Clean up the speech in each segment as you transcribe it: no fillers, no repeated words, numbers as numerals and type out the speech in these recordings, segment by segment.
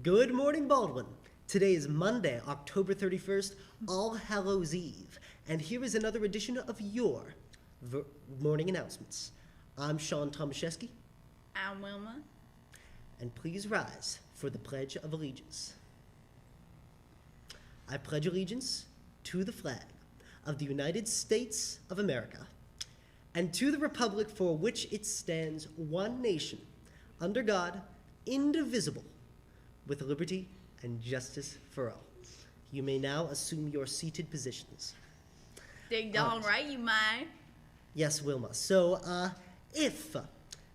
Good morning, Baldwin. Today is Monday, October 31st, All Hallows Eve, and here is another edition of your morning announcements. I'm Sean Tomaszewski. I'm Wilma. And please rise for the Pledge of Allegiance. I pledge allegiance to the flag of the United States of America and to the republic for which it stands, one nation, under God, indivisible, with liberty and justice for all. You may now assume your seated positions. Dig down right, you mind? Yes, Wilma. So, if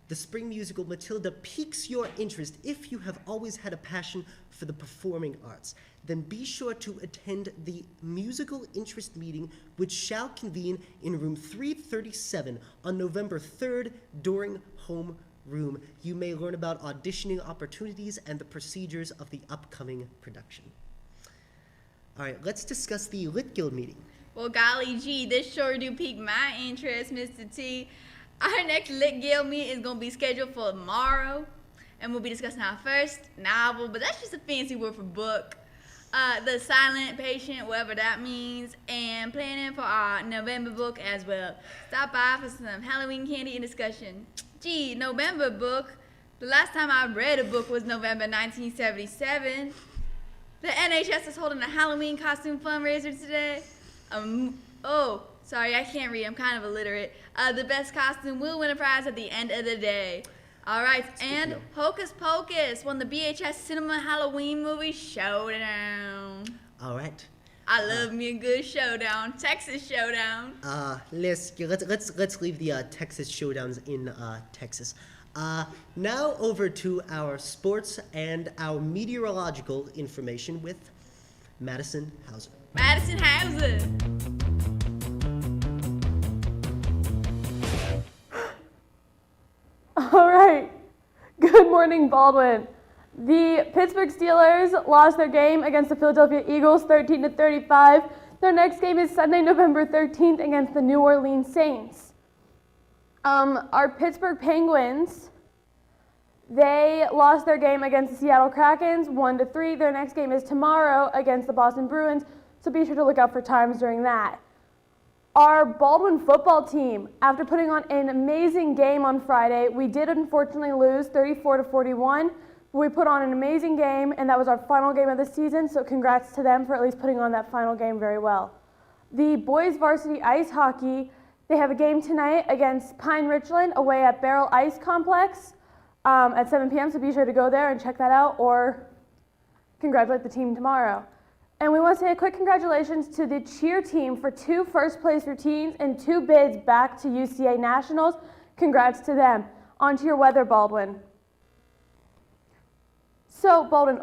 the spring musical Matilda piques your interest, if you have always had a passion for the performing arts, then be sure to attend the musical interest meeting, which shall convene in room 337 on November 3rd during homeroom. You may learn about auditioning opportunities and the procedures of the upcoming production. All right, let's discuss the Lit Guild meeting. Well, golly gee, this sure do pique my interest, Mr. T. Our next Lit Guild meeting is going to be scheduled for tomorrow, and we'll be discussing our first novel, but that's just a fancy word for book. The Silent Patient, whatever that means, and planning for our November book as well. Stop by for some Halloween candy and discussion. Gee, November book. The last time I read a book was November 1977. The NHS is holding a Halloween costume fundraiser today. Sorry, I can't read. I'm kind of illiterate. The best costume will win a prize at the end of the day. All right, and Hocus Pocus won the BHS Cinema Halloween movie Showdown. All right. I love me a good showdown, Texas Showdown. Let's leave the Texas Showdowns in Texas. Now over to our sports and our meteorological information with Madison Hauser. Madison Hauser. All right. Good morning, Baldwin. The Pittsburgh Steelers lost their game against the Philadelphia Eagles 13-35. Their next game is Sunday, November 13th against the New Orleans Saints. Our Pittsburgh Penguins, they lost their game against the Seattle Krakens 1-3. Their next game is tomorrow against the Boston Bruins, so be sure to look out for times during that. Our Baldwin football team, after putting on an amazing game on Friday, we did unfortunately lose 34-41, but we put on an amazing game, and that was our final game of the season, so congrats to them for at least putting on that final game very well. The boys varsity ice hockey, they have a game tonight against Pine Richland away at Barrel Ice Complex at 7 p.m., so be sure to go there and check that out or congratulate the team tomorrow. And we want to say a quick congratulations to the cheer team for 2 first-place routines and 2 bids back to UCA Nationals. Congrats to them. On to your weather, Baldwin. So, Baldwin,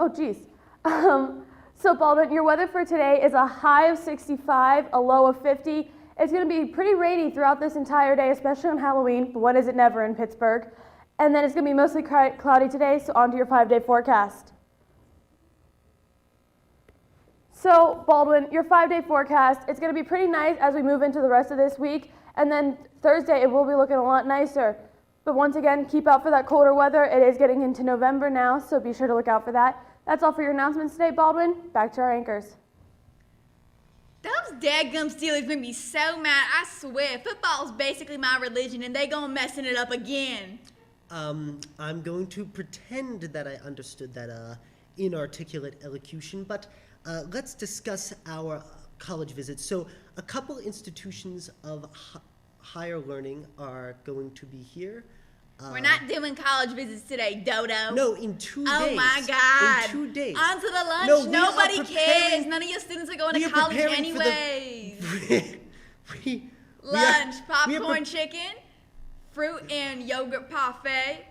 Baldwin, your weather for today is a high of 65, a low of 50. It's going to be pretty rainy throughout this entire day, especially on Halloween, but when is it never in Pittsburgh? And then it's going to be mostly cloudy today, so on to your 5-day forecast. So, Baldwin, your 5-day forecast, it's going to be pretty nice as we move into the rest of this week. And then Thursday, it will be looking a lot nicer. But once again, keep out for that colder weather. It is getting into November now, so be sure to look out for that. That's all for your announcements today, Baldwin. Back to our anchors. Those dadgum Steelers make me so mad. I swear, football is basically my religion, and they gonna messing it up again. I'm going to pretend that I understood that inarticulate elocution, but let's discuss our college visits. So a couple institutions of higher learning are going to be here. We're not doing college visits today, Dodo. No, in 2 days. Oh my God. In 2 days. On to the lunch. No, nobody cares. None of your students are going to college anyways. Lunch, popcorn chicken, fruit and yogurt parfait,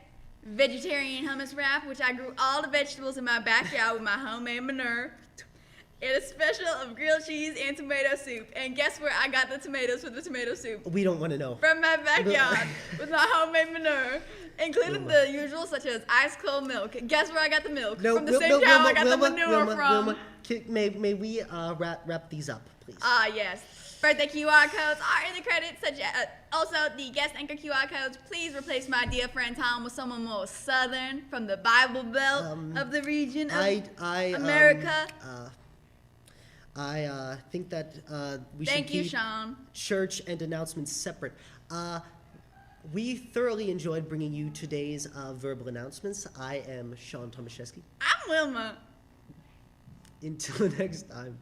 vegetarian hummus wrap, which I grew all the vegetables in my backyard with my homemade manure, and a special of grilled cheese and tomato soup. And guess where I got the tomatoes for the tomato soup? We don't want to know. From my backyard with my homemade manure, including the usual such as ice cold milk. Guess where I got the milk? From the same cow I got the manure from. May we wrap these up, please? Yes. Birthday QR codes are in the credits, such as also the guest anchor QR codes. Please replace my dear friend Tom with someone more southern from the Bible Belt of the region of America. I think that we should Thank you, keep Sean. church and announcements separate. We thoroughly enjoyed bringing you today's verbal announcements. I am Sean Tomaszewski. I'm Wilma. Until next time.